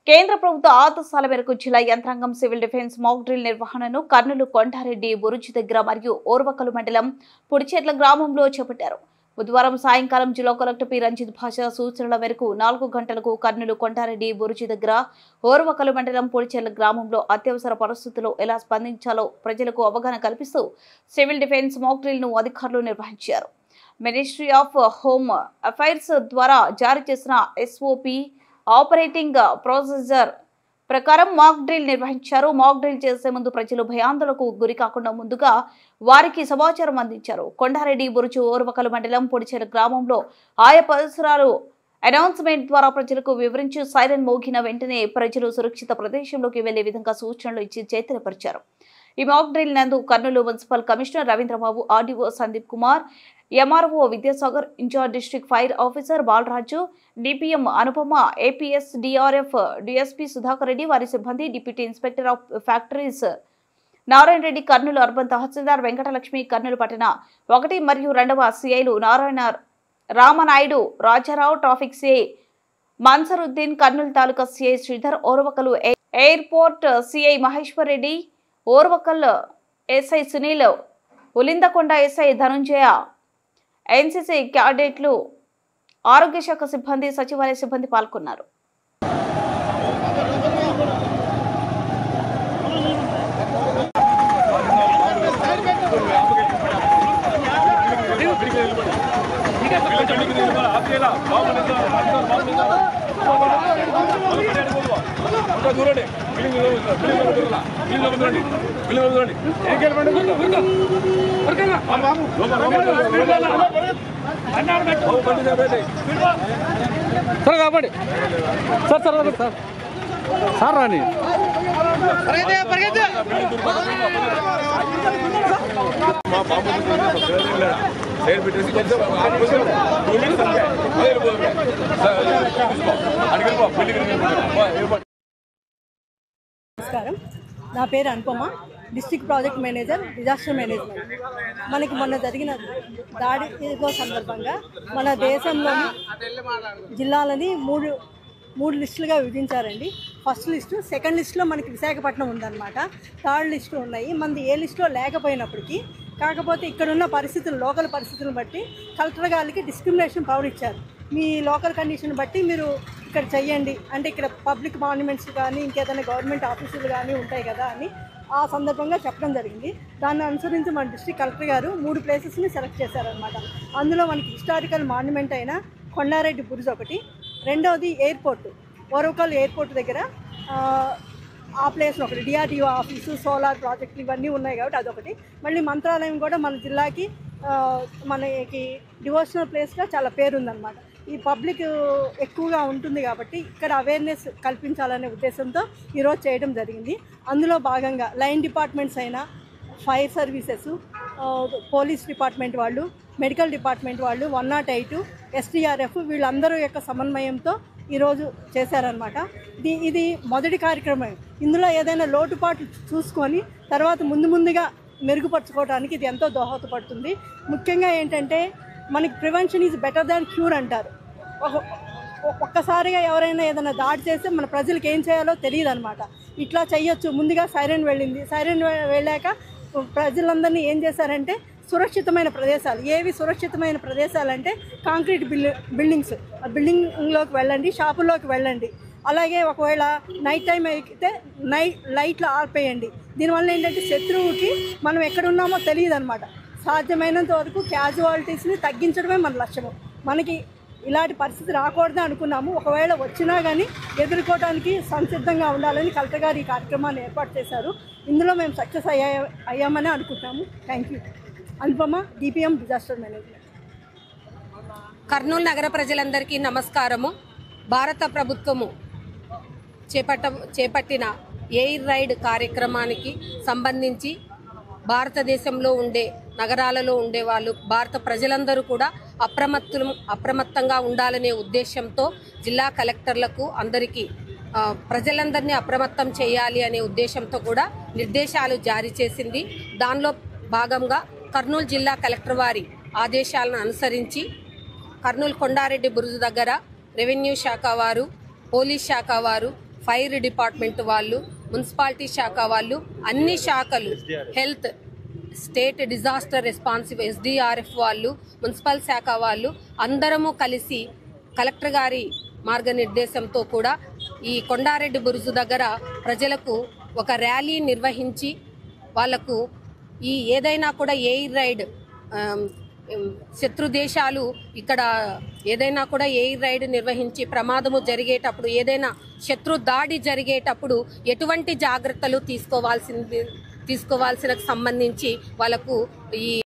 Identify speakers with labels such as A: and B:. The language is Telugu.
A: కేంద్ర ప్రభుత్వ ఆదేశాల మేరకు జిల్లా యంత్రాంగం సివిల్ డిఫెన్స్ మాక్ డ్రిల్ నిర్వహణను కర్నూలు కొండారెడ్డి బురుజు దగ్గర మరియు ఓర్వకల్ మండలం పుడిచెర్ల గ్రామంలో చేపట్టారు. బుధవారం సాయంకాలం జిల్లా కలెక్టర్ పి రంజిత్ భాష సూచనల మేరకు 4 గంటలకు కర్నూలు కొండారెడ్డి బురుజు దగ్గర ఓర్వకల్ మండలం పుడిచెర్ల గ్రామంలో అత్యవసర పరిస్థితుల్లో ఎలా స్పందించాలో ప్రజలకు అవగాహన కల్పిస్తూ సివిల్ డిఫెన్స్ మాక్ డ్రిల్ ను అధికారులు నిర్వహించారు. మినిస్ట్రీ ఆఫ్ హోమ్ అఫైర్స్ ద్వారా జారీ చేసిన ఎస్ఓపి ఆపరేటింగ్ ప్రొసీజర్ ప్రకారం మాక్ డ్రిల్ నిర్వహించారు. మాక్ డ్రిల్ చేసే ముందు ప్రజలు భయాందోళనకు గురి కాకుండా ముందుగా వారికి సమాచారం అందించారు. కొండారెడ్డి బురుజు ఓర్వకల్ మండలం పొడిచెల గ్రామంలో ఆయా పరిసరాలు అనౌన్స్మెంట్ ద్వారా ప్రజలకు వివరించి సైరన్ మోగిన వెంటనే ప్రజలు సురక్షిత ప్రదేశంలోకి వెళ్లే విధంగా సూచనలు ఇచ్చి చైతన్యపరిచారు. ఈ మాక్ డ్రిల్ నందు Kurnool municipal commissioner Ravindrababu, RDO Sandeep Kumar, MRO Vidyasagar, incharge district fire officer Balaraju, DPM Anupama, APS DRF DSP Sudhakar Reddy, వారి సిబ్బంది, deputy inspector of factories Narayana Reddy, Kurnool urban tahsildar Venkatalakshmi, Kurnool పట్టణ 1 మరియు 2వ సిఐలు Narayana Ramanaidu, Rajarao, traffic CI Mansaruddin, Kurnool taluka CI Sridhar, Orvakal airport CI Maheshwar Reddy, Orvakal SI Sunil, Ulindakonda SI Dhananjaya, NCC క్యాడెట్లు, ఆరోగ్య శాఖ సిబ్బంది, సచివాలయ సిబ్బంది పాల్గొన్నారు.
B: సార్ కాబట్టి సార్ సార్ సార్ సార్ రాని
C: నమస్కారం, నా పేరు Anupama, district project manager, disaster management. మనకి మొన్న జరిగిన దాడి సందర్భంగా మన దేశంలోని జిల్లాలని మూడు లిస్టులుగా విభజించారండి. ఫస్ట్ లిస్టు, సెకండ్ లిస్టులో మనకి విశాఖపట్నం ఉందన్నమాట. థర్డ్ లిస్టు ఉన్నాయి. మనది ఏ లిస్టులో లేకపోయినప్పటికీ, కాకపోతే ఇక్కడున్న పరిస్థితులు, లోకల్ పరిస్థితులను బట్టి కలెక్టర్ గారికి డిస్క్రిమినేషన్ పవర్ ఇచ్చారు. మీ లోకల్ కండిషన్ బట్టి మీరు ఇక్కడ చెయ్యండి అంటే, ఇక్కడ పబ్లిక్ మాన్యుమెంట్స్ కానీ ఇంకేదైనా గవర్నమెంట్ ఆఫీసులు కానీ ఉంటాయి కదా అని ఆ సందర్భంగా చెప్పడం జరిగింది. దాన్ని అనుసరించి మన డిస్ట్రిక్ట్ కలెక్టర్ గారు 3 ప్లేసెస్ని సెలెక్ట్ చేశారనమాట. అందులో మనకి హిస్టారికల్ మాన్యుమెంట్ అయిన కొండారెడ్డి బురుజు ఒకటి, రెండవది ఎయిర్పోర్టు, ఓర్వకల్ ఎయిర్పోర్ట్ దగ్గర ఆ ప్లేస్లో ఒకటి, డిఆర్డిఓ ఆఫీసు, సోలార్ ప్రాజెక్టులు ఇవన్నీ ఉన్నాయి కాబట్టి అదొకటి. మళ్ళీ మంత్రాలయం కూడా మన జిల్లాకి మనకి డివోషనల్ ప్లేస్గా చాలా పేరుందనమాట. ఈ పబ్లిక్ ఎక్కువగా ఉంటుంది కాబట్టి ఇక్కడ అవేర్నెస్ కల్పించాలనే ఉద్దేశంతో ఈరోజు చేయడం జరిగింది. అందులో భాగంగా లైన్ డిపార్ట్మెంట్స్ అయినా, ఫైర్ సర్వీసెస్, పోలీస్ డిపార్ట్మెంట్ వాళ్ళు, మెడికల్ డిపార్ట్మెంట్ వాళ్ళు, 108, ఎస్టీఆర్ఎఫ్ వీళ్ళందరూ యొక్క సమన్వయంతో ఈరోజు చేశారనమాట. ఇది మొదటి కార్యక్రమం. ఇందులో ఏదైనా లోటుపాట్లు చూసుకొని తర్వాత ముందుగా మెరుగుపరచుకోవడానికి ఇది ఎంతో దోహదపడుతుంది. ముఖ్యంగా ఏంటంటే, మనకి prevention is better than cure అంటారు. ఒక్కసారిగా ఎవరైనా ఏదైనా దాడి చేస్తే మన ప్రజలకు ఏం చేయాలో తెలియదు అనమాట. ఇట్లా చెయ్యొచ్చు, ముందుగా సైరన్ వెళ్ళింది. సైరన్ వెళ్ళాక ప్రజలందరినీ ఏం చేశారంటే, సురక్షితమైన ప్రదేశాలు, ఏవి సురక్షితమైన ప్రదేశాలు అంటే కాంక్రీట్ బిల్డింగ్స్, బిల్డింగ్లోకి వెళ్ళండి, షాపుల్లోకి వెళ్ళండి. అలాగే ఒకవేళ నైట్ టైం అయితే లైట్లు ఆర్పేయండి. దీనివల్ల ఏంటంటే శత్రువుకి మనం ఎక్కడున్నామో తెలియదు అనమాట. సాధ్యమైనంత వరకు క్యాజువాలిటీస్ని తగ్గించడమే మన లక్ష్యము. మనకి ఇలాంటి పరిస్థితి రాకూడదని అనుకున్నాము. ఒకవేళ వచ్చినా కానీ ఎదుర్కోవడానికి సంసిద్ధంగా ఉండాలని కలెక్టర్ గారు ఈ కార్యక్రమాన్ని ఏర్పాటు చేశారు. ఇందులో మేము సక్సెస్ అయ్యామని అనుకుంటున్నాము. Thank you. Anupama, DPM disaster management.
D: Kurnool నగర ప్రజలందరికీ నమస్కారము. భారత ప్రభుత్వము చేపట్టిన ఎయిర్ రైడ్ కార్యక్రమానికి సంబంధించి భారతదేశంలో ఉండే నగరాలలో ఉండే వాళ్ళు, భారత ప్రజలందరూ కూడా అప్రమత్తంగా ఉండాలనే ఉద్దేశంతో జిల్లా కలెక్టర్లకు అందరికీ ప్రజలందరినీ అప్రమత్తం చేయాలి అనే ఉద్దేశంతో కూడా నిర్దేశాలు జారీ చేసింది. దానిలో భాగంగా కర్నూలు జిల్లా కలెక్టర్ వారి ఆదేశాలను అనుసరించి కర్నూలు కొండారెడ్డి బురుజు దగ్గర రెవెన్యూ శాఖ వారు, పోలీస్ శాఖ వారు, ఫైర్ డిపార్ట్మెంట్ వాళ్ళు, మున్సిపాలిటీ శాఖ వాళ్ళు, అన్ని శాఖలు, health, state disaster responsive SDRF వాళ్ళు, మున్సిపల్ శాఖ వాళ్ళు అందరము కలిసి కలెక్టర్ గారి మార్గనిర్దేశంతో కూడా ఈ కొండారెడ్డి బురుజు దగ్గర ప్రజలకు ఒక ర్యాలీ నిర్వహించి వాళ్లకు ఈ ఏదైనా కూడా ఎయిర్ రైడ్, శత్రు దేశాలు ఇక్కడ ఏదైనా కూడా ఎయిర్ రైడ్ నిర్వహించి ప్రమాదము జరిగేటప్పుడు, ఏదైనా శత్రు దాడి జరిగేటప్పుడు ఎటువంటి జాగ్రత్తలు తీసుకోవాల్సిన సంబంధించి వాళ్ళకు ఈ